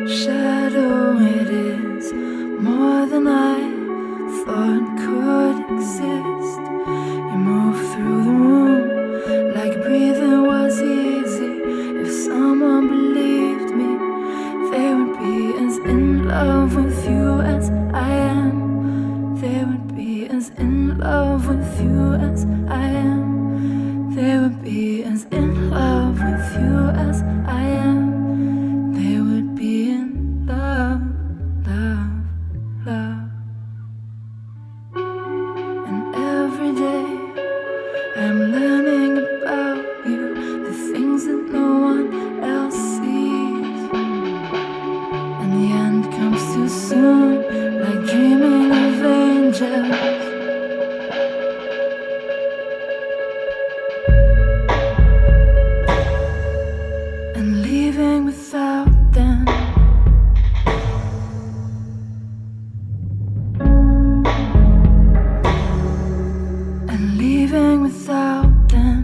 Shadow, it is more than I thought could exist. You move through the room like breathing was easy. If someone believed me, they would be as in love with you as I am. They would be as in love with you as I am. They would be as in love with you as I am. They would be in love, love, love. And every day I'm learning about you, the things that no one else sees. And the end comes too soon, like dreaming of angels. And leaving without them. And leaving without them.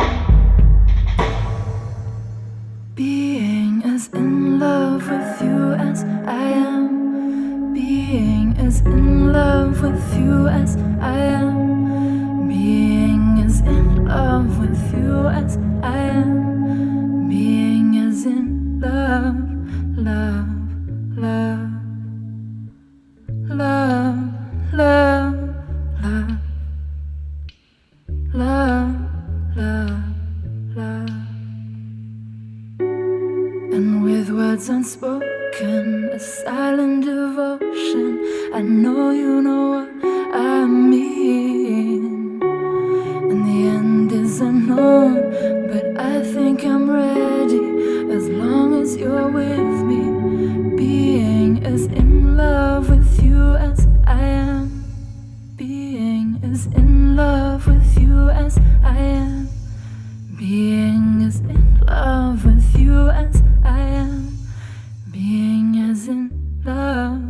Being as in love with you as I am. Being as in love with you as I am. Being as in love with you as I am. Being as in love, love, love, love, love, love, love, love, love. And with words unspoken, a silent devotion, I know you know what I mean. And the end is unknown, but I think I'm ready as long as you're with me. Being as in love with you as I am. Being as in love with you as I am. Being as in love with you as I am. Being as in love.